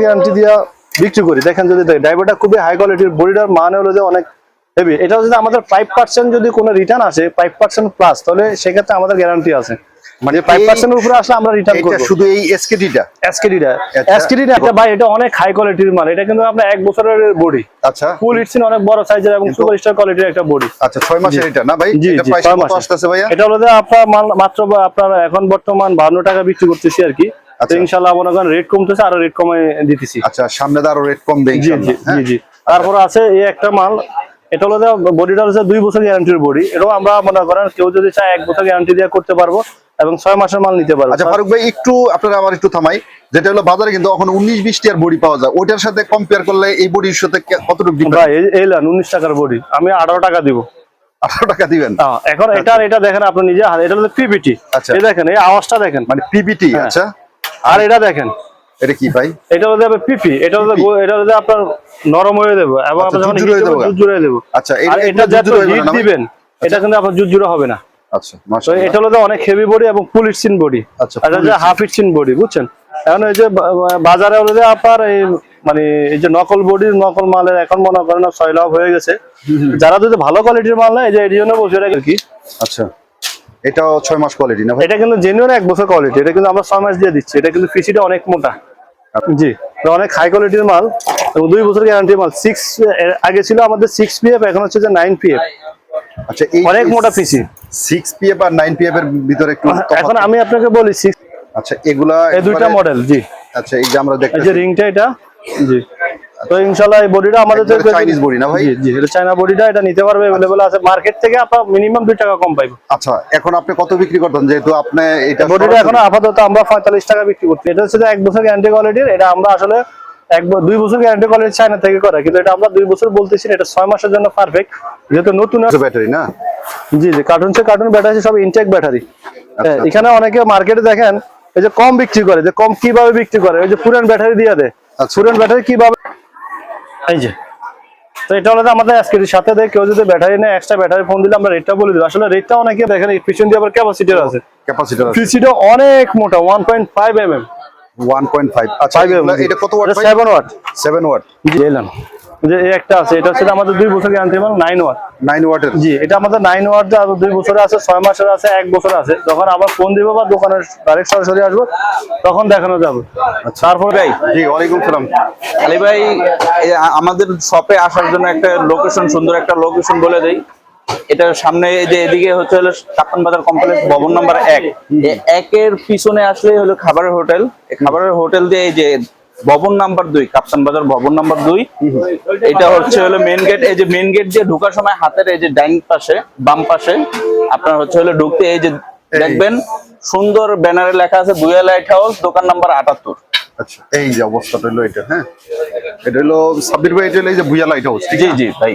Guarantee দিয়া বিক্রি করি। দেখেন যদি ড্রাইভারটা খুবই হাই কোয়ালিটির, বডিটার মান হলো যে অনেক হেভি। এটা যদি আমাদের 5% যদি কোনো রিটার্ন আসে 5% প্লাস, তাহলে সেক্ষেত্রে আমাদের গ্যারান্টি আছে। মানে 5% এর উপরে আসলে আমরা রিটার্ন করব। শুধু এই এসকেডিটা এটা ভাই এটা অনেক হাই কোয়ালিটির মাল। এটা কিন্তু আপনার 1 বছরের বডি। আচ্ছা, ফুল ইটসিন অনেক বড় সাইজের এবং সুপারস্টার কোয়ালিটির একটা বডি। আচ্ছা 6 মাসের এটা না ভাই? এটা প্রাইস কত আসছে ভাইয়া? এটা হলো যে আপনার মাত্র আপনার এখন বর্তমান 52 টাকা বিক্রি করতেছি আর কি। তো ইনশাআল্লাহ মনে করেন রেট কমতেছে, আরো রেট কমে দিতেছি। আচ্ছা, সামনে আরো রেট কমবে ইনশাআল্লাহ। জি। তারপর আছে এই একটা মাল, এটা হলো যে বডিটা হচ্ছে 2 বছর গ্যারান্টির বডি। এটাও আমরা মনে করেন কেউ যদি চায় 1 বছর গ্যারান্টি দিয়ে করতে পারবো এবং 6 মাসের মাল নিতে পারবো। আচ্ছা ফারুক ভাই, একটু আপনারা আমার একটু থামাই। যেটা হলো বাজারে কিন্তু এখন 19-20 টাকার বডি পাওয়া যায়, ওটার সাথে কম্পেয়ার করলে এই বডির সাথে কতটুকু ডিফারেন্স? ভাই এই 19 টাকার বডি আমি 18 টাকা দিব। 18 টাকা দিবেন? এখন এটা দেখেন আপনি নিজে হাতে, এটা হলো পিপিটি। আচ্ছা, এই দেখেন এই আওয়াজটা দেখেন, মানে পিপিটি। আচ্ছা, আর এটা দেখেন এটা কি ভাই? এটা হলো পিপি। এটা হলো আপনার নরম হয়ে দেব এবং আপনি যখন জুড়ে দেব। আচ্ছা, এটা যত হিট দিবেন এটা কিন্তু আপনার জুড়ে হবে না। আচ্ছা, মাশাআল্লাহ। এটা হলো অনেক হেভি বডি এবং ফুল ইটসিন বডি। আচ্ছা, এটা যে হাফ ইটসিন বডি, বুঝছেন? এখন এই যে বাজারে হলো যে আপনার এই মানে এই যে নকল বডির নকল মালের এখন মনে করেন সয়লাভ হয়ে গেছে। যারা যদি ভালো কোয়ালিটির মাল নেয়, এই যে এর জন্য বসে রাখে কি। আচ্ছা, এটাও 6 মাস কোয়ালিটি না ভাই? এটা কিন্তু জেনুইন 1 বছর কোয়ালিটি। এটা কিন্তু আমরা 6 মাস দিয়ে দিচ্ছি। এটা কিন্তু পিসিটা অনেক মোটা। জি, অনেক হাই কোয়ালিটির মাল এবং 2 বছর গ্যারান্টি মাল। 6 আগে ছিল আমাদের 6 পিএফ, এখন হচ্ছে যে 9 পিএফ। আচ্ছা, এই অনেক মোটা পিসি। 6 পিএফ আর 9 পিএফ এর ভিতরে একটু তফাৎ। এখন আমি আপনাকে বলি 6। আচ্ছা, এগুলা এই দুইটা মডেল। জি, আচ্ছা, এই যে আমরা দেখতে এই যে রিংটা এটা। জি, তো ইনশাআল্লাহ এই বডিটা আমাদের চাইনিজ বডি না ভাই? জি, এটা চায়না বডিটা। এটা নিতে পারবে, अवेलेबल আছে মার্কেট থেকে। আপনারা মিনিমাম 2 টাকা কম পাইবেন। আচ্ছা, এখন আপনি কত বিক্রি করতেন, যেহেতু আপনি এটা বডিটা এখন আপাতত আমরা 45 টাকা বিক্রি করছি। এটা হচ্ছে 1 বছর গ্যারান্টি কোয়ালিটির। এটা আমরা আসলে 2 বছর গ্যারান্টি কোয়ালিটি চায়না থেকে করা, কিন্তু এটা আমরা 2 বছর বলতেছি। এটা 6 মাসের জন্য পারফেক্ট, যেহেতু নতুন ব্যাটারি না। জি, কার্টুন ব্যাটারি, সব ইনটেক ব্যাটারি। এখানে অনেকে মার্কেটে দেখেন এই যে কম বিক্রি করে, যে কম কিভাবে বিক্রি করে, ওই যে পুরান ব্যাটারি দিয়ে দেয়। পুরান ব্যাটারি কিভাবে, এই যে তো এটা হলো আমাদের এসকেডির সাথে দেয়। কেউ যদি ব্যাটারি নেয়, এক্সট্রা ব্যাটারি ফোন দিলে আমরা রেটটা বলে দিই। আসলে রেটটা অনেকে দেখেন পিছন দিয়ে আবার ক্যাপাসিটর আছে। পিসিটা অনেক মোটা, 1.5 mm। 1.5। আচ্ছা, এটা কত ওয়াট? 7 ওয়াট। 7 ওয়াট। জি, এলাম যে একটা আছে, এটা হচ্ছে আমাদের 2 বছর গ্যারান্টি মাল, 9 ওয়াট। 9 ওয়াটের? জি, এটা আমাদের 9 ওয়াট, 2 বছরের আছে, 6 মাসের আছে, 1 বছর আছে। যখন আবার ফোন দিব বা দোকানের ডাইরেক্ট সরাসরি আসবো, তখন দেখানো যাবে। তারপর ভাই, জি, ওয়ালাইকুম সালাম। আলী ভাই, আমাদের শপে আসার জন্য একটা লোকেশন, সুন্দর একটা লোকেশন বলে দেই। এটার সামনে এই যে এদিকে হচ্ছে হলো কাপ্তান বাজার কমপ্লেক্স, ভবন নাম্বার 1। এই 1 এর পিছনে আসলে হলো খাবারের হোটেল। এই খাবারের হোটেল দিয়ে এই যে ভবন নাম্বার 2, কাপ্তান বাজার ভবন নাম্বার 2, এটা হচ্ছে হলো মেইন গেট। এই যে মেইন গেট দিয়ে ঢোকার সময় হাতের এই যে ডাইন পাশে, বাম পাশে আপনার হচ্ছে হলো ঢুকতে এই যে দেখবেন সুন্দর ব্যানারে লেখা আছে ভুঁইয়া লাইট হাউস, দোকান নাম্বার 78। আচ্ছা, এই যে অবস্থাটা হলো এটা। হ্যাঁ, এটা হলো সাব্বির ভাই, এটা হলো এই যে ভুঁইয়া লাইট হাউস। জি জি ভাই,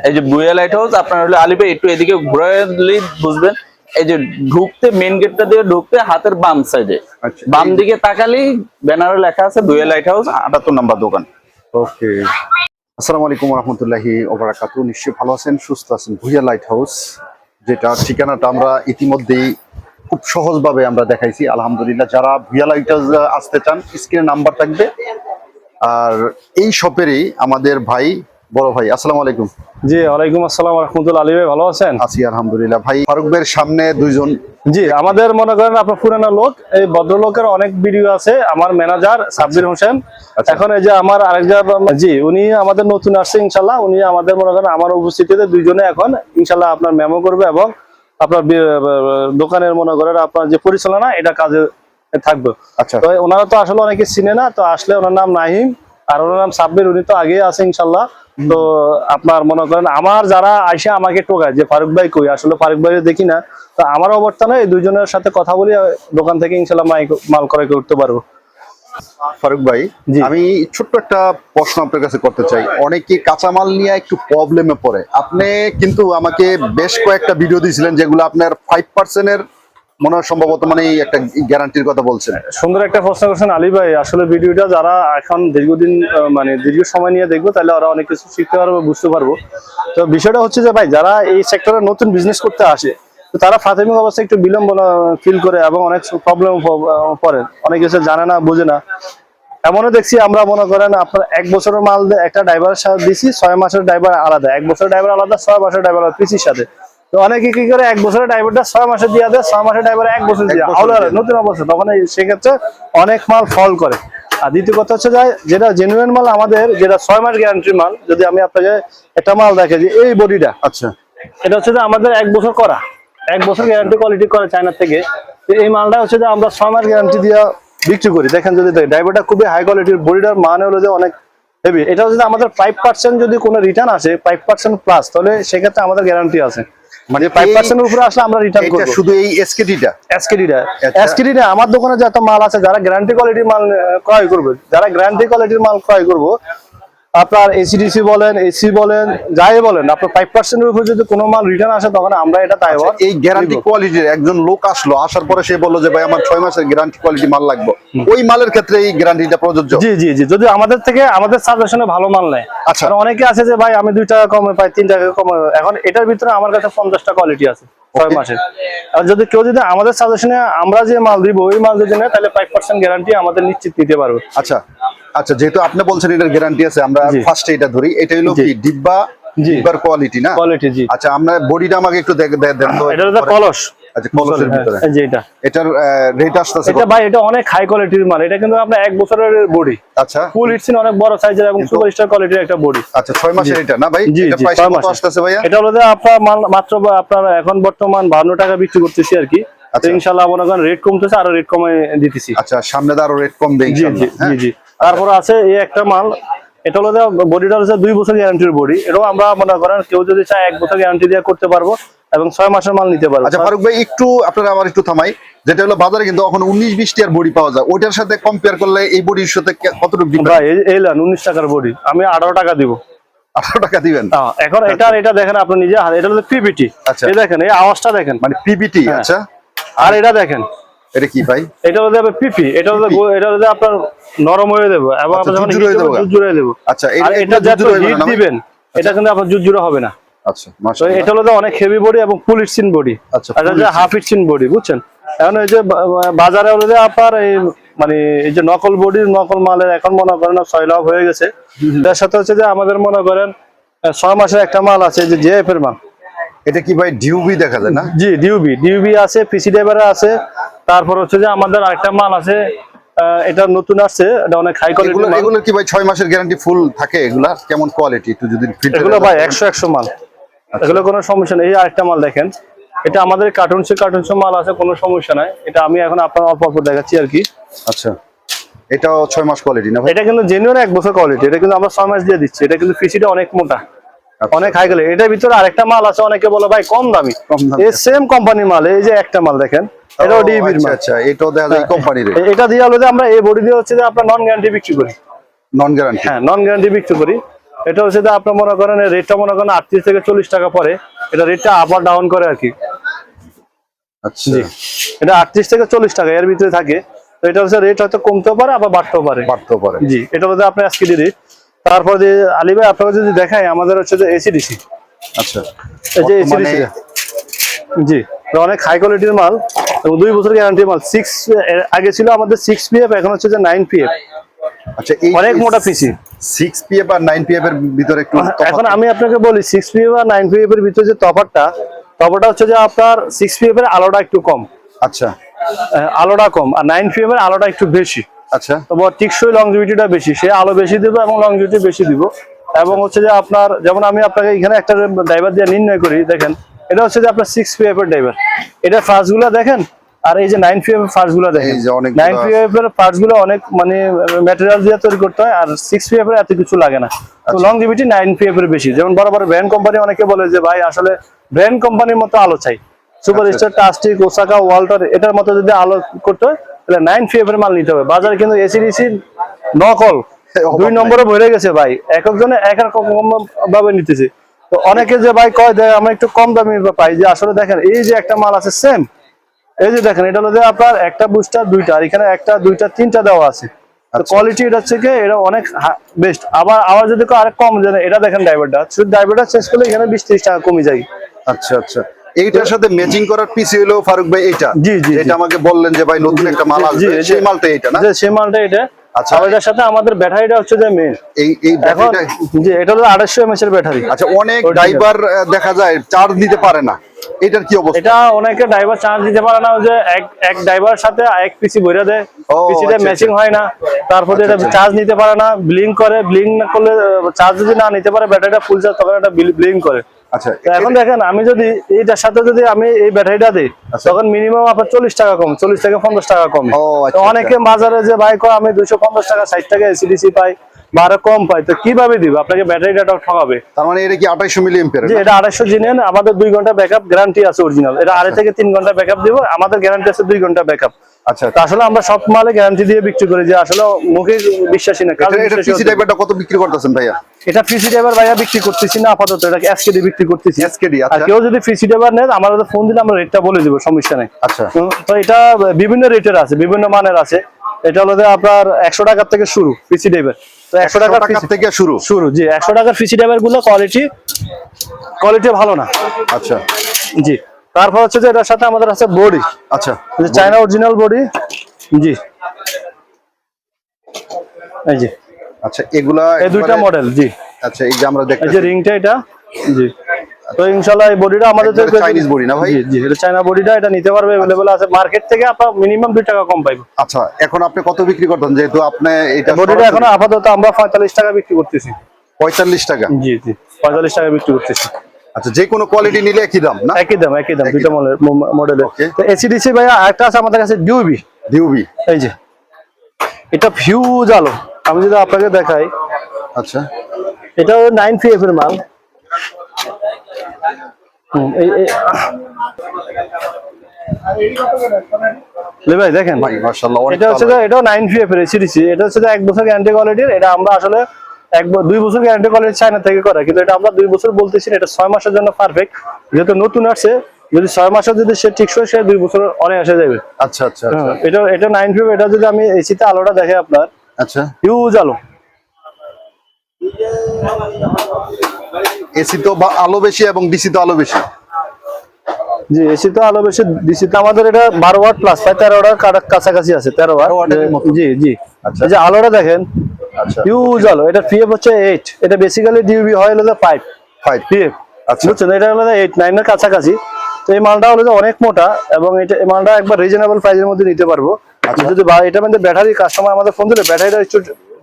এই যে ভুঁইয়া লাইট হাউস। আপনার হলো আলী ভাই একটু এদিকে ঘুরাইলে বুঝবেন। এই যে ঢুকতে মেইন গেটটা দিয়ে ঢুকতে হাতের বাম সাইডে, বাম দিকে তাকালেই ব্যানারে লেখা আছে ভুঁইয়া লাইট হাউস, 78 নম্বর দোকান। ওকে, আসসালামু আলাইকুম ওয়া রাহমাতুল্লাহি ওয়া বারাকাতুহু। নিশ্চয়ই ভালো আছেন, সুস্থ আছেন। ভুঁইয়া লাইট হাউস, যেটা ঠিকানাটা আমরা ইতিমধ্যেই খুব সহজভাবে আমরা দেখাইছি আলহামদুলিল্লাহ। যারা ভুঁইয়া লাইট হাউস আসতে চান, স্ক্রিনে নাম্বার থাকবে। আর এই শপেরই আমাদের ভাই, বড় ভাই। আসসালামু আলাইকুম। জি, ওয়ালাইকুম আসসালাম ওয়া রাহমাতুল্লাহ। আলী ভাই ভালো আছেন? আছি আলহামদুলিল্লাহ। ভাই, ফারুক ভাইয়ের সামনে 2 জন। জি, আমাদের মনে করেন আপনার পুরানো লোক, এই ভদ্রলোকের অনেক ভিডিও আছে। আমার ম্যানেজার সাব্বির হোসেন। এখন এই যে আমার আরেকজন, জি, উনি আমাদের নতুন আসছে ইনশাআল্লাহ। উনি আমাদের মনে করেন আমার উপস্থিতিতে 2 জনে এখন ইনশাআল্লাহ আপনার মেমো করবে এবং আপনার দোকানের মনে করেন আপনার যে পরিচালনা, এটা কাজে থাকবে। আচ্ছা, তো ওনারা তো আসলে অনেকে চিনে না, তো আসলে ওনার নাম নাহিম আর ওনার নাম সাব্বির। উনি তো আগে আছে ইনশাআল্লাহ। তো আপনার মনে করেন আমার যারা আইসা আমাকে টোকায় যে ফারুক ভাই কই, আসলে ফারুক ভাই দেখি না। তো আমার অবর্তনে এই 2 জনের সাথে কথা বলি, দোকান থেকে ইনশাআল্লাহ মাল ক্রয় করতে পারবো। ফারুক ভাই, আমি ছোট্ট একটা প্রশ্ন আপনার কাছে করতে চাই। অনেকে কাঁচামাল নিয়ে একটু প্রবলেমে পড়ে। আপনি কিন্তু আমাকে বেশ কয়েকটা ভিডিও দিয়েছিলেন, যেগুলো আপনার 5% এর মনে হয় সম্ভবত মানে একটা গ্যারান্টির কথা বলছেন। সুন্দর একটা প্রশ্ন করছেন আলী ভাই। আসলে ভিডিওটা যারা এখন দীর্ঘদিন মানে দীর্ঘ সময় নিয়ে দেখবো, তাহলে ওরা অনেক কিছু শিখতে পারবে, বুঝতে পারবো। তো বিষয়টা হচ্ছে যে ভাই, যারা এই সেক্টরে নতুন বিজনেস করতে আসে, তো তারা প্রাথমিক অবস্থায় একটু বিলম্ব ফিল করে এবং অনেক প্রবলেম পড়ে। অনেক কিছু জানে না, বোঝে না। এমনও দেখছি আমরা মনে করেন আপনার 1 বছরের মাল একটা ড্রাইভারের সাথে দিছি, 6 মাসের ড্রাইভার আলাদা, 1 বছরের ড্রাইভার আলাদা, 6 মাসের ড্রাইভার পিসির সাথে। তো অনেকে কি করে 1 বছরের ড্রাইভারটা 6 মাসে দিয়ে দেয়, 6 মাসের ড্রাইভার 1 বছর দিয়ে নতুন অবস্থা, তখন সেক্ষেত্রে অনেক মাল ফল করে। আর দ্বিতীয় কথা হচ্ছে যেটা জেনুইন মাল আমাদের, যেটা 6 মাস গ্যারান্টির মাল, যদি আমি আপনাকে একটা মাল দেখে যে এই বডিটা, আচ্ছা এটা হচ্ছে যে আমাদের 1 বছর করা, 1 বছর গ্যারান্টি কোয়ালিটি করে চায়না থেকে। তো এই মালটা হচ্ছে যে আমরা 6 মাস গ্যারান্টি দিয়ে বিক্রি করি। দেখেন যদি ড্রাইভারটা খুবই হাই কোয়ালিটির, বডিটার মান হলো যে অনেক হেভি। এটা হচ্ছে আমাদের 5% যদি কোনো রিটার্ন আসে 5% প্লাস, তাহলে সেক্ষেত্রে আমাদের গ্যারান্টি আছে। মানে 5% এর উপরে আসলে আমরা রিটার্ন করব। শুধু এই এসকেডিটা আমার দোকানে যত মাল আছে, যারা গ্যারান্টি কোয়ালিটির মাল ক্রয় করবে, যারা গ্যারান্টি কোয়ালিটির মাল ক্রয় করব, আপনার এসিডিসি বলেন, এসি বলেন, যাই বলেন, আপনার 5% এর উপরে যদি কোনো মাল রিটার্ন আসে, তখন আমরা এটা দায়বদ্ধ। এই গ্যারান্টি কোয়ালিটির একজন লোক আসলো, আসার পরে সে বললো যে ভাই আমার 6 মাসের গ্যারান্টি কোয়ালিটি মাল লাগবে, ওই মালের ক্ষেত্রে এই গ্যারান্টিটা প্রযোজ্য? জি জি জি, যদি আমাদের থেকে আমাদের সাজেশনে ভালো মাল নেয়। আচ্ছা। কারণ অনেকে আছে যে ভাই আমি 2 টাকা কমে পাই, 3 টাকা কমে, এখন এটার ভিতরে আমার কাছে 50টা কোয়ালিটি আছে 6 মাসের। আর যদি কেউ যদি আমাদের সাজেশনে আমরা যে মাল দিব ওই মাল যদি নেয়, তাহলে 5% গ্যারান্টি আমাদের নিশ্চিত নিতে পারবে। আচ্ছা আচ্ছা, যেহেতু আপনি বলছেন এটার গ্যারান্টি আছে, আমরা ফার্স্টে এটা ধরি। এটা হলো কি ডিব্বার কোয়ালিটি না? কোয়ালিটি, জি। আচ্ছা, আমরা বডিটা আমাকে একটু দেন তো। এটা হলো কলস। আচ্ছা, কলসের ভিতরে জি, এটার রেট আসছে এটা ভাই, এটা অনেক হাই কোয়ালিটির মাল। এটা কিন্তু আমরা 1 বছরের বডি। আচ্ছা, ফুল ইটসিন অনেক বড় সাইজের এবং সুপারস্টার কোয়ালিটির একটা বডি। আচ্ছা, 6 মাসের এটা না ভাই? জি এটা জি, প্রাইস 6 কত মাসের আসছে ভাইয়া? এটা হলো যে আপনার মাল মাত্র আপনার এখন বর্তমান 52 টাকা বিক্রি করতেছি আর কি। তো ইনশাআল্লাহ মনে করেন রেট কমতেছে, আরো রেট কমে দিতেছি। আচ্ছা, সামনে আরো রেট কমবে ইনশাআল্লাহ। জি জি। তারপর আছে এই একটা মাল, এটা হলো বডিটা হচ্ছে 2 বছর গ্যারান্টির বডি। এটাও আমরা মনে করেন কেউ যদি চায় 1 বছর গ্যারান্টি দিয়ে করতে পারবো এবং 6 মাসের মাল নিতে পারবো। আচ্ছা ফারুক ভাই, একটু আপনারা আমার একটু থামাই। যেটা হলো বাজারে কিন্তু এখন 19-20 টাকার বডি পাওয়া যায়, ওইটার সাথে কম্পেয়ার করলে এই বডির সাথে কতটুকু ডিফারেন্স? ভাই এই 19 টাকার বডি আমি 18 টাকা দিব। 18 টাকা দিবেন? এখন এটা দেখেন আপনি নিজে, এটা হলো পিপিটি। আচ্ছা, এই দেখেন, এই আওয়াজটা দেখেন, মানে পিপিটি। আচ্ছা, আর এটা দেখেন, এটা কি ভাই? এটা হলো পিপি, এটা হলো আপনার নরম হয়ে দেব এবং আপনি যখন জুড়ে দেব। আচ্ছা, এটা যত হিট দিবেন এটা কিন্তু আপনার জুড়ে হবে না। আচ্ছা, মাশাআল্লাহ। এটা হলো অনেক হেভি বডি এবং ফুল ইটসিন বডি। আচ্ছা, এটা যে হাফ ইটসিন বডি, বুঝছেন? এখন এই যে বাজারে হলো যে আপনার এই মানে এই যে নকল বডির নকল মালের এখন মনে করেন সয়লাভ হয়ে গেছে। তার সাথে হচ্ছে যে আমাদের মনে করেন 6 মাসের একটা মাল আছে, যে জেএফ এর মাল। এটা কি ভাই ডিউবি দেখা যায় না? জি, ডিউবি আছে, পিসি ড্রাইভার আছে। তারপর হচ্ছে যে আমাদের আরেকটা মাল আছে, এটা নতুন আসছে, এটা অনেক হাই কোয়ালিটির মাল। এগুলো কি ভাই 6 মাসের গ্যারান্টি ফুল থাকে? এগুলা কেমন কোয়ালিটি একটু যদি এগুলো ভাই 100 মাল, এগুলো কোনো সমস্যা নেই। এই আরেকটা মাল দেখেন, এটা আমাদের কার্টুনস মাল আছে, কোনো সমস্যা নাই। এটা আমি এখন আপনার অল্প অল্প দেখাচ্ছি আর কি। আচ্ছা, এটাও 6 মাস কোয়ালিটি না ভাই? এটা কিন্তু জেনুইন 1 বছর কোয়ালিটি। এটা কিন্তু আমরা 6 মাস দিয়ে দিচ্ছি। এটা কিন্তু পিসিটা অনেক মোটা, অনেক হাই কোয়ালিটি। এটার ভিতরে আরেকটা মাল আছে, অনেকে বলে ভাই কম দামি, এই সেম কোম্পানি মাল। এই যে একটা মাল দেখেন, এটাও ডিবির মাল। আচ্ছা, এটাও দেখা যায় কোম্পানির। এটা দিয়ে হলো যে আমরা এই বডি দিয়ে হচ্ছে যে আপনার নন গ্যারান্টি বিক্রি করি। Non guarantee? হ্যাঁ, নন গ্যারান্টি বিক্রি করি। এটা হচ্ছে যে আপনার মনে করেন রেটটা মনে করেন 38 থেকে 40 টাকা পরে, এটা রেটটা আপ আর ডাউন করে আর কি। আচ্ছা, এটা 38 থেকে 40 টাকা এর ভিতরে থাকে। তো এটা হচ্ছে রেট হয়তো কমতেও পারে আবার বাড়তেও পারে। জি, এটা হচ্ছে আপনার আজকে দিদি। তারপর যে আলী ভাই আপনাকে যদি দেখাই, আমাদের হচ্ছে যে এসিডিসি। আচ্ছা, এই যে এসিডিসি, জি, অনেক হাই কোয়ালিটির মাল এবং 2 বছর গ্যারান্টি মাল। 6 আগে ছিল আমাদের 6 পিএফ, এখন হচ্ছে যে 9 পিএফ। আচ্ছা, এই অনেক মোটা পিসি। 6 পিএফ আর 9 পিএফ এর ভিতরে একটু তফাৎ? এখন আমি আপনাকে বলি 6 পিএফ আর 9 পিএফ এর ভিতরে যে তফাৎটা হচ্ছে যে আপনার 6 পিএফ এর আলোটা একটু কম। আচ্ছা, আলোটা কম, আর 9 পিএফ এর আলোটা একটু বেশি। আচ্ছা, তো টিকসই লংজিভিটিটা বেশি, সে আলো বেশি দিব এবং লংজিভিটি বেশি দিব। এবং হচ্ছে যে আপনার, যেমন আমি আপনাকে এখানে একটা ড্রাইভার দিয়ে নির্ণয় করি, দেখেন এটা হচ্ছে যে আপনার 6 পিএফ এর ড্রাইভার। এটা ফার্স্ট গুলা দেখেন, আর এই যে 9 পিএফ এর ফার্স্ট গুলা দেখেন। 9 পিএফ এর ফার্স্ট গুলো অনেক মানে ম্যাটেরিয়াল দিয়ে তৈরি করতে হয়, আর 6 পিএফ এর এত কিছু লাগে না। তো লংজিভিটি 9 পিএফ এর বেশি। যেমন বড় বড় ব্র্যান্ড কোম্পানি অনেকে বলে যে ভাই আসলে ব্র্যান্ড কোম্পানির মতো আলো চাই, সুপারস্টার, টাস্টিক, ওসাকা, ওয়াল্টার, এটার মতো যদি আলো করতে হয় তাহলে 9 পিএফ এর মাল নিতে হবে। বাজারে কিন্তু এসিডিসি নকল 2 নম্বরে ভরে গেছে ভাই, এক একজনে এক এক রকম ভাবে নিতেছে। তো অনেকে যে ভাই কয় দেয় আমরা একটু কম দামি পাই, যে আসলে দেখেন এই যে একটা মাল আছে সেম, এই যে দেখেন এটা হলো যে আপনার একটা বুস্টার 2টা, আর এখানে 1টা 2টা 3টা দেওয়া আছে। তো কোয়ালিটি এটা হচ্ছে কি, এটা অনেক বেস্ট। আবার যদি আরেক কম জানে, এটা দেখেন ড্রাইভারটা, শুধু ড্রাইভারটা চেঞ্জ করলে এখানে 20-30 টাকা কমে যায়। আচ্ছা আচ্ছা, এইটার সাথে ম্যাচিং করার পিসি হলো ফারুক ভাই এটা? জি জি, এটা আমাকে বললেন যে ভাই নতুন একটা মাল আসবে, সেই মালটা এটা না? যে সেই মালটা এটা। আচ্ছা। আর এটার সাথে আমাদের ব্যাটারিটা হচ্ছে যে মেন। এই এখন ব্যাটারিটা জি এটা হলো 250 mAh এর ব্যাটারি। আচ্ছা, অনেক ড্রাইভার দেখা যায় চার্জ দিতে পারে না, এটার কি অবস্থা? এটা অনেকে ড্রাইভার চার্জ দিতে পারে না, যে এক ড্রাইভার সাথে এক পিসি ভরে দেয়, ও, পিসিটা আচ্ছা, ম্যাচিং আচ্ছা। হয় না, তারপরে এটা আচ্ছা। চার্জ নিতে পারে না, ব্লিঙ্ক করে, ব্লিঙ্ক না করলে চার্জ যদি না নিতে পারে ব্যাটারিটা ফুল চার্জ তখন এটা ব্লিঙ্ক করে। আচ্ছা, তো এখন দেখেন আমি যদি এইটার সাথে যদি আমি এই ব্যাটারিটা দিই তখন মিনিমাম আপনার 40 টাকা কম, 40 থেকে 50 টাকা কম। ও, আচ্ছা, তো অনেকে বাজারে যে ভাই কয় আমি 250 টাকা 60 টাকা এসিডিসি পাই বা আরো কম পাই, তো কিভাবে দিব? আপনাকে ব্যাটারিটা ঠকাবে। তার মানে এটা কি 2800 মিলি এম্পিয়ার? জি এটা 250 জিনিয়ান, আমাদের 2 ঘন্টা ব্যাকআপ গ্যারান্টি আছে অরিজিনাল। এটা 2.5 থেকে 3 ঘন্টা ব্যাকআপ দিব, আমাদের গ্যারান্টি আছে 2 ঘন্টা ব্যাকআপ। আচ্ছা, তো আসলে আমরা সব মালে গ্যারান্টি দিয়ে বিক্রি করি, যে আসলে মুখে বিশ্বাসী না। এটা পিসি ড্রাইভারটা কত বিক্রি করতেছেন ভাইয়া? এটা পিসি ড্রাইভার ভাইয়া বিক্রি করতেছি না আপাতত, এটা এসকেডি বিক্রি করতেছি। এসকেডি, আর আচ্ছা। কেউ যদি পিসি ড্রাইভার নেয় আমাদের ফোন দিলে আমরা রেটটা বলে দিব, সমস্যা নাই। আচ্ছা। তো এটা বিভিন্ন রেটের আছে, বিভিন্ন মানের আছে। এটা হলো যে আপনার 100 টাকা থেকে শুরু পিসি ড্রাইভার। তো 100 টাকা থেকে শুরু জি 100 টাকার পিসি ড্রাইভার গুলো কোয়ালিটি ভালো না। আচ্ছা জি তারপর হচ্ছে যে এটার সাথে আমাদের আছে বডি। আচ্ছা, চায়না অরিজিনাল বডি। জি এই যে আচ্ছা, এগুলা এই দুইটা মডেল। জি আচ্ছা, এই যে আমরা এই দেখতেছি যে রিংটা এটা। জি তো ইনশাআল্লাহ এই বডিটা আমাদের একবারে চাইনিজ বডি না ভাই? জি জি এটা চায়না বডিটা, এটা নিতে পারবে, अवेलेबल আছে মার্কেট থেকে, আপনার মিনিমাম 2 টাকা কম পাইবে। আচ্ছা, এখন আপনি কত বিক্রি করতেন, যেহেতু আপনি এটা বডিটা এখন আপাতত আমরা 45 টাকা বিক্রি করতেছি। 45 টাকা? জি জি 45 টাকা বিক্রি করতেছি। আচ্ছা, যে কোনো কোয়ালিটি নিলে একই দাম না? একই দাম দুইটা মডেলের। Okay. তো এসিডিসি ভাইয়া একটা আছে আমাদের কাছে ডিউবি। ডিউবি, এই যে এটা ফিউজ আলো, আমি যদি আপনাকে দেখাই, আচ্ছা, এটা 9PF এর মাল। ভাই দেখেন ভাই মাশাআল্লাহ, অনেক এটা হচ্ছে ভালো। এটাও 9PF এর এসিডিসি। এটা হচ্ছে 1 বছর গ্যারান্টি কোয়ালিটির। এটা আমরা আসলে 2 বছর গ্যারান্টি কোয়ালিটি চায়না থেকে করা, কিন্তু এটা আমরা 2 বছর বলতেছি না, এটা 6 মাসের জন্য পারফেক্ট। যেহেতু নতুন আসছে, যদি 6 মাসে যদি সে টিকসই, সে 2 বছর অনেক আসে যাবে। আচ্ছা আচ্ছা আচ্ছা এটা 9PF। এটা যদি আমি এসিতে আলোটা দেখে আপনার আচ্ছা, হিউজ আলো। এসি তো আলো বেশি এবং ডিসি তো আলো বেশি। জি এসি তো আলো বেশি, ডিসি তো আমাদের এটা 12 ওয়াট প্লাস, প্রায় 13 ওয়াটের কাছাকাছি আছে, 13 ওয়াটের ওয়াট। মতো। জি জি আচ্ছা। এই যে আলোটা দেখেন, আচ্ছা, হিউজ আলো। এটা পিএফ হচ্ছে 8, এটা বেসিক্যালি ডিউবি হয় হলো 5 পিএফ। আচ্ছা। বুঝছেন, এটা হলো 8 9 এর কাছাকাছি। তো এই মালটা হলো অনেক মোটা, এবং এটা এই মালটা একবার রিজনেবল প্রাইসের মধ্যে নিতে পারবো। যদি এটা মধ্যে ব্যাটারি, কাস্টমার আমাদের ফোন দিলে ব্যাটারিটা একটু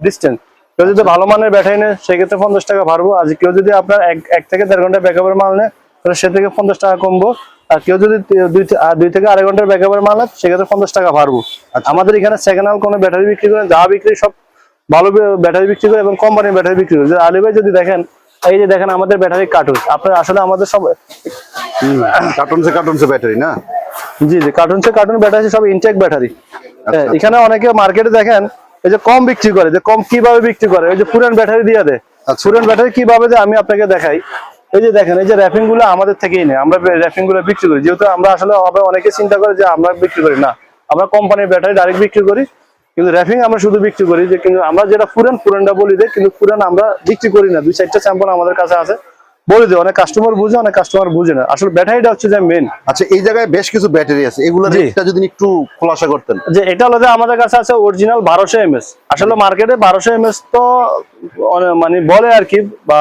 ডিস্টেন্স, কেউ যদি ভালো মানের ব্যাটারি নেয় সেক্ষেত্রে 50 টাকা বাড়বো। আর কেউ যদি আপনার 1 থেকে 1.5 ঘন্টা ব্যাকআপের মাল নেয় তাহলে সে থেকে 50 টাকা কমবো। আর কেউ যদি 2 থেকে 2.5 ঘন্টার ব্যাকআপের মাল নেয় সেক্ষেত্রে 50 টাকা বাড়বো। আমাদের এখানে সেকেন্ড হ্যান্ড কোনো ব্যাটারি বিক্রি করেন, যা বিক্রি সব ভালো ব্যাটারি বিক্রি করে এবং কোম্পানির ব্যাটারি বিক্রি করে। আলী ভাই যদি দেখেন, এই যে দেখেন আমাদের ব্যাটারি কার্টুন, আপনার আসলে আমাদের সব কার্টুনসে ব্যাটারি না? জি জি কার্টুন ব্যাটারি সব ইনটেক ব্যাটারি। এখানে অনেকে মার্কেটে দেখেন এই যে কম বিক্রি করে, যে কম কিভাবে বিক্রি করে, এই যে পুরান ব্যাটারি দিয়ে দেয়। পুরান ব্যাটারি কিভাবে দেয় আমি আপনাকে দেখাই। এই যে দেখেন, এই যে র্যাপিং গুলো আমাদের থেকেই নেই, আমরা র্যাপিং গুলো বিক্রি করি। যেহেতু আমরা আসলে অনেকে চিন্তা করে যে আমরা বিক্রি করি না, আমরা কোম্পানির ব্যাটারি ডাইরেক্ট বিক্রি করি, কিন্তু র্যাপিং আমরা শুধু বিক্রি করি। যে কিন্তু আমরা যেটা পুরানটা বলি দেয়, কিন্তু পুরান আমরা বিক্রি করি না। 2-4টা স্যাম্পল আমাদের কাছে আছে, বলে দেয়। অনেক কাস্টমার বুঝে, অনেক কাস্টমার বুঝে না। আসলে ব্যাটারিটা হচ্ছে যে মেন। আচ্ছা, এই জায়গায় বেশ কিছু ব্যাটারি আছে, এগুলোর রেটটা যদি একটু খোলাসা করতেন। যে এটা হলো যে আমাদের কাছে আছে অরিজিনাল 1200 mAh। আসলে মার্কেটে 1200 mAh তো মানে বলে আর কি, বা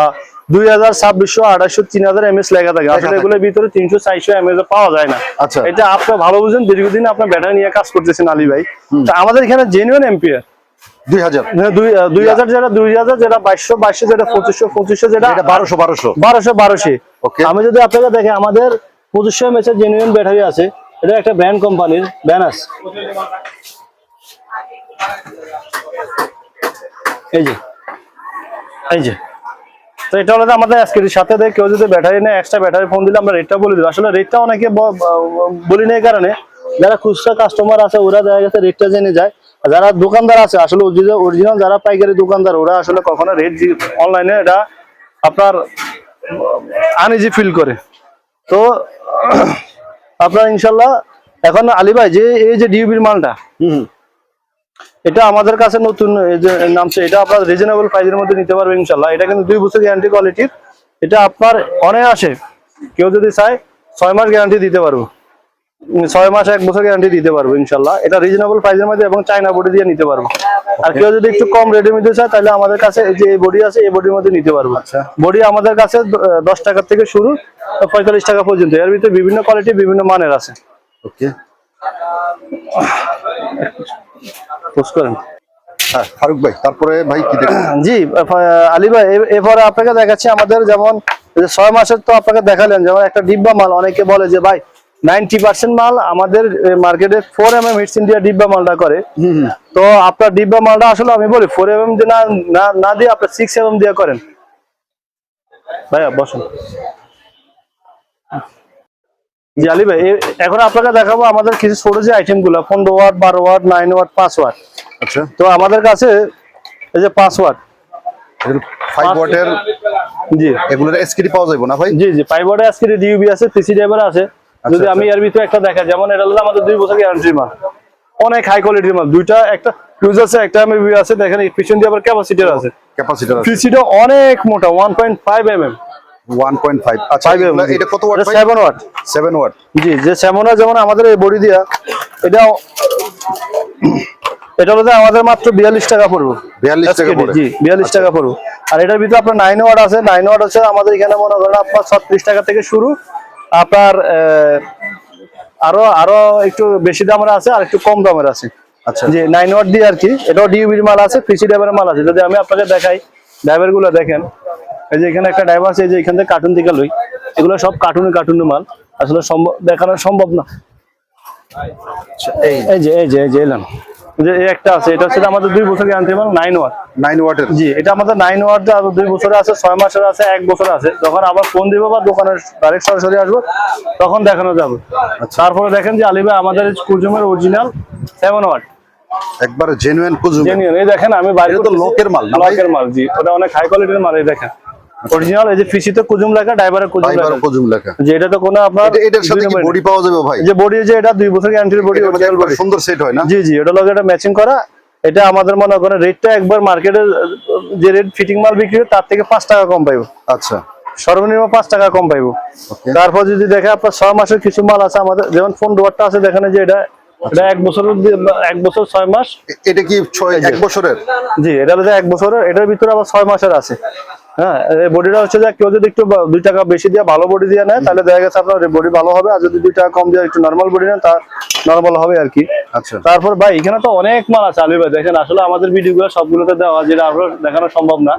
2000, 2600, 2800, 3000 mAh লেখা থাকে। আসলে এগুলোর ভিতরে 300, 400 mAh পাওয়া যায় না। আচ্ছা, এটা আপনি ভালো বুঝেন, দীর্ঘদিন আপনার ব্যাটারি নিয়ে কাজ করতেছেন আলী ভাই। তো আমাদের এখানে জেনুইন এম্পিয়ার 2000, 2000 যেটা 2000, যেটা 2200, যেটা 2500, যেটা 1200। ওকে, আমি যদি আপনাকে দেখে, আমাদের 2500 mAh জেনুইন ব্যাটারি আছে। এটা একটা ব্র্যান্ড কোম্পানির ব্যানাস। এই যে তো এটা হলো আমাদের আজকের সাথে দেয়। কেউ যদি ব্যাটারি নেয়, এক্সট্রা ব্যাটারি ফোন দিলে আমরা রেটটা বলে দিই। আসলে রেটটা অনেকে বলি না, এই কারণে যারা খুচরা কাস্টমার আছে ওরা দেখা গেছে রেটটা জেনে যায়। আর যারা দোকানদার আছে, আসলে অরিজিনাল যারা পাইকারি দোকানদার, ওরা আসলে কখনো রেট অনলাইনে এটা আপনার আনইজি ফিল করে। তো আপনার ইনশাল্লাহ এখন আলী ভাই যে এই যে ডিউবির মালটা, এটা আমাদের কাছে নতুন নামছে। এটা আপনার রিজনেবল প্রাইসের মধ্যে নিতে পারবে ইনশাল্লাহ। এটা কিন্তু 2 বছর গ্যারান্টি কোয়ালিটির। এটা আপনার অনেক আসে, কেউ যদি চায় 6 মাস গ্যারান্টি দিতে পারবো। 6 মাস 1 বছর গ্যারান্টি দিতে পারবো ইনশাল্লাহ। এটা রিজনেবল প্রাইসের মধ্যে এবং চায়না বডি দিয়ে নিতে পারবো। আর কেউ যদি একটু কম রেটে নিতে চায় তাহলে আমাদের কাছে এই যে এই বডি আছে, এই বডির মধ্যে নিতে পারবো। আচ্ছা। বডি আমাদের কাছে 10 টাকা থেকে শুরু 45 টাকা পর্যন্ত। এর ভিতরে বিভিন্ন কোয়ালিটি বিভিন্ন মানের আছে। ওকে, পোস্ট করেন। হ্যাঁ ফারুক ভাই, তারপরে ভাই কি দেখেন? জি আলী ভাই, এরপরে আপনাকে দেখাচ্ছি আমাদের যেমন 6 মাসের তো আপনাকে দেখালেন, যেমন একটা ডিব্বা মাল। অনেকে বলে যে ভাই 90% মাল আমাদের মার্কেটে 4mm হিটস ইন্ডিয়া ডিব্বা মালটা করে। তো আপনার ডিব্বা মালটা আসলে আমি বলি 4mm দিয়ে না দিয়ে আপনার 6mm দিয়ে করেন। ভাইয়া বসুন। জি আলী ভাই, এখন আপনাকে দেখাবো আমাদের কিছু ছোট যে আইটেম গুলো, 15 ওয়াট, 12 ওয়াট, 9 ওয়াট, 5 ওয়াট। আচ্ছা, তো আমাদের কাছে এই যে 5 ওয়াট 5 ওয়াটের জি এগুলোর এসকিডি পাওয়া যাবে না ভাই? জি জি 5 ওয়াটের আজকে ডিউবি আছে, পিসি ড্রাইভার আছে। যদি আমি এর ভিতরে একটা দেখা, যেমন এটা হলো আমাদের 2 বছর গ্যারান্টি মাল, অনেক হাই কোয়ালিটির মাল। দুইটা, একটা ইউজ আছে, একটা এমবি আছে। দেখেন পিছন দিয়ে আবার ক্যাপাসিটর আছে। ক্যাপাসিটর আছে, পিসিটা অনেক মোটা, 1.5 mm। 1.5। আচ্ছা, এটা কত ওয়াট ভাই? 7 ওয়াট। 7 ওয়াট। জি, যে 7 ওয়াট, যেমন আমাদের এই বডি দিয়া এটা হলো আমাদের মাত্র 42 টাকা পড়বে। 42 টাকা পড়বে? জি 42 টাকা পড়বে। আর এটার ভিতরে আপনার 9 ওয়াট আছে। 9 ওয়াট হচ্ছে আমাদের এখানে মনে করেন আপনার 36 টাকা থেকে শুরু। আপনার আরো একটু বেশি দামের আছে, আর একটু কম দামের আছে। আচ্ছা, যে 9 ওয়াট দিয়ে আর কি, এটাও ডিউবির মাল আছে, পিসি ড্রাইভারের মাল আছে। যদি আমি আপনাকে দেখাই ড্রাইভার গুলো দেখেন, এই যে এখানে একটা ড্রাইভার আছে, এই যে এখান থেকে কার্টুন থেকে লই, এগুলো সব কার্টুনের মাল। আসলে দেখানো সম্ভব না। এই যে এলাম, যে একটা আছে, এটা হচ্ছে আমাদের 2 বছর গ্যারান্টি মাল, 9 ওয়াট। 9 ওয়াটের? জি, এটা আমাদের 9 ওয়াট, আর 2 বছর আছে, 6 মাসের আছে, 1 বছর আছে। যখন আবার ফোন দিব বা দোকানের ডাইরেক্ট সরাসরি আসবো তখন দেখানো যাবে। তারপরে দেখেন যে আলী ভাই আমাদের কুজুমের অরিজিনাল 7 ওয়াট, একবারে জেনুইন কুজুম। জেনুইন। এই দেখেন আমি বাইরে তো লোকের মাল না ভাই? লোকের মাল, জি, ওটা অনেক হাই কোয়ালিটির মাল। এই দেখেন অরিজিনাল, এই যে পিসিতে কুজুম লেখা, ড্রাইভারের কুজুম লেখা। যে এটা তো কোনো আপনার এটার সাথে কি বডি পাওয়া যাবে ভাই? যে বডি, যে এটা 2 বছর গ্যারান্টির বডি, সুন্দর সেট হয় না? জি জি, ওটা লগে এটা ম্যাচিং করা। এটা আমাদের মনে করেন রেটটা একবার মার্কেটে যে রেট ফিটিং মাল বিক্রি হয় তার থেকে 5 টাকা কম পাইবো। আচ্ছা, সর্বনিম্ন 5 টাকা কম পাইবো। তারপর যদি দেখে আপনার 6 মাসের কিছু মাল আছে আমাদের, যেমন 15 ওয়াটটা আছে, দেখেন যে এটা 1 বছর 6 মাস। এটা কি 1 বছরের? জি, এটা হচ্ছে 1 বছরের। এটার ভিতরে আবার 6 মাসের আছে। হ্যাঁ, এই বডিটা হচ্ছে যে কেউ যদি একটু 2 টাকা বেশি দিয়ে ভালো বডি দিয়ে নেয় তাহলে দেখা গেছে আপনার বডি ভালো হবে। আর যদি 2 টাকা কম দিয়ে একটু নরমাল বডি নেন তা নরমাল হবে আর কি। আচ্ছা, তারপর ভাই এখানে তো অনেক মাল আছে আলী ভাই, দেখেন আসলে আমাদের ভিডিওগুলো সবগুলোতে দেওয়া, যেটা আপনার দেখানো সম্ভব না।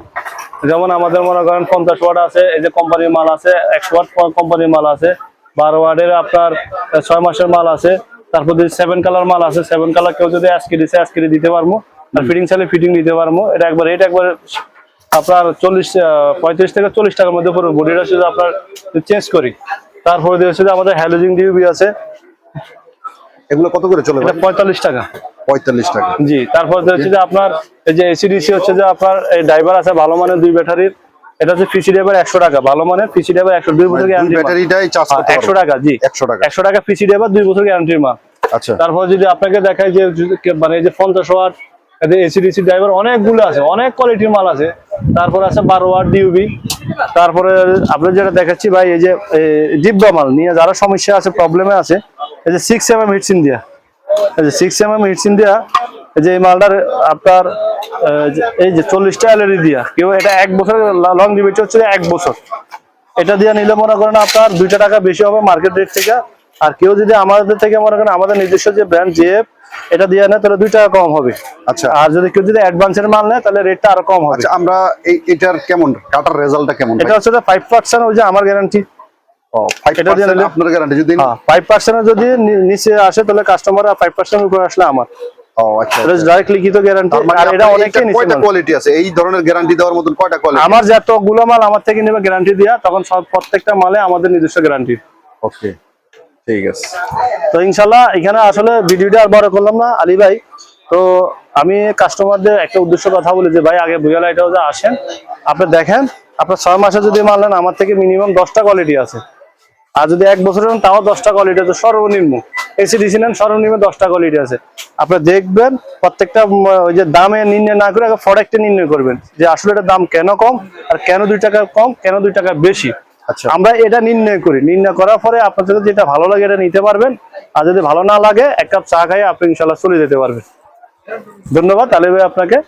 যেমন আমাদের মনে করেন 50 ওয়াট আছে, এই যে কোম্পানির মাল আছে, 100 ওয়াট কোম্পানির মাল আছে, 12 ওয়াটের আপনার 6 মাসের মাল আছে। তারপর যদি 7 কালার মাল আছে, 7 কালার কেউ যদি আজকে দিতে পারবো, আর ফিটিং চাইলে ফিটিং দিতে পারবো। এটা একবার রেট একবার আপনার 35 থেকে 40 টাকার মধ্যে পড়বে। বডিটা শুধু আপনার চেঞ্জ করি। তারপরে হচ্ছে যে আমাদের হ্যালোজিন ডিউবি আছে, এগুলো কত করে চলে? 45 টাকা। 45 টাকা, জি। তারপর হচ্ছে যে আপনার এই যে এসিডিসি হচ্ছে যে আপনার এই ড্রাইভার আছে ভালো মানের 2 ব্যাটারির, এটা হচ্ছে পিসি ড্রাইভার 100 টাকা, ভালো মানের পিসি ড্রাইভার 102 বছর গ্যারান্টি। ব্যাটারিটাই চার্জ করতে 100 টাকা। জি, 100 টাকা। 100 টাকা পিসি ড্রাইভার 2 বছর গ্যারান্টির মাল। আচ্ছা, তারপর যদি আপনাকে দেখাই যে মানে এই যে 50 ওয়াট এসিডিসি ড্রাইভার, অনেকগুলো আছে, অনেক কোয়ালিটির মাল আছে। তারপর আছে 12 ওয়াট ডিউবি। তারপরে আপনার যেটা দেখাচ্ছি ভাই, এই যে ডিব্বা মাল নিয়ে যারা সমস্যা আছে, প্রবলেমে আছে, এই যে 6mm হিটস ইন্ডিয়া, এই যে 6mm হিটস ইন্ডিয়া, এই যে এই মালটার আপনার এই যে 40টা এলইডি দিয়া, কেউ এটা 1 বছর লং ডিভিটি হচ্ছে 1 বছর। এটা দিয়ে নিলে মনে করেন আপনার 2 টাকা বেশি হবে মার্কেট রেট থেকে। আর কেউ যদি আমাদের থেকে মনে করেন আমাদের নিজস্ব যে ব্র্যান্ড জেএফ, এটা দিয়ে নেয় তাহলে 2 টাকা কম হবে। আচ্ছা, আর যদি কেউ যদি অ্যাডভান্সের মাল নেয় তাহলে রেটটা আরো কম হবে। আচ্ছা, আমরা এটার কেমন কাটার রেজাল্টটা কেমন? এটা হচ্ছে 5%, ওই যে আমার গ্যারান্টি। ও, 5% আপনার গ্যারান্টি? যদি 5% যদি নিচে আসে তাহলে কাস্টমার, 5% উপরে আসলে আমার। ও আচ্ছা, এটা ডাইরেক্ট লিখিত গ্যারান্টি। আর এটা অনেকটাই নিচে কয়টা কোয়ালিটি আছে এই ধরনের গ্যারান্টি দেওয়ার মতন? কয়টা কোয়ালিটি? আমার যতগুলো মাল আমার থেকে নেবে গ্যারান্টি দিয়া, তখন সব প্রত্যেকটা মালে আমাদের নিজস্ব গ্যারান্টি। ওকে, ঠিক আছে। তো ইনশাল্লাহ এখানে আসলে ভিডিওটা আর বড় করলাম না আলী ভাই। তো আমি কাস্টমারদের একটা উদ্দেশ্য কথা বলি যে ভাই আগে ভুয়া লাইট হাউসে আসেন, আপনি দেখেন, আপনার 6 মাসে যদি মাল নেন আমার থেকে মিনিমাম 10টা কোয়ালিটি আছে। আর যদি 1 বছর নেন তাও 10টা কোয়ালিটি আছে সর্বনিম্ন। এসিডিসি নেন সর্বনিম্ন 10টা কোয়ালিটি আছে। আপনি দেখবেন প্রত্যেকটা ওই যে দামে নির্ণয় না করে আগে প্রোডাক্টে নির্ণয় করবেন যে আসলে এটার দাম কেন কম, আর কেন 2 টাকা কম, কেন 2 টাকা বেশি। আচ্ছা। আমরা এটা নির্ণয় করি, নির্ণয় করার পরে আপনার যদি যেটা ভালো লাগে এটা নিতে পারবেন, আর যদি ভালো না লাগে এক কাপ চা খাই আপনি ইনশাল্লাহ চলে যেতে পারবেন। ধন্যবাদ আলী ভাই আপনাকে।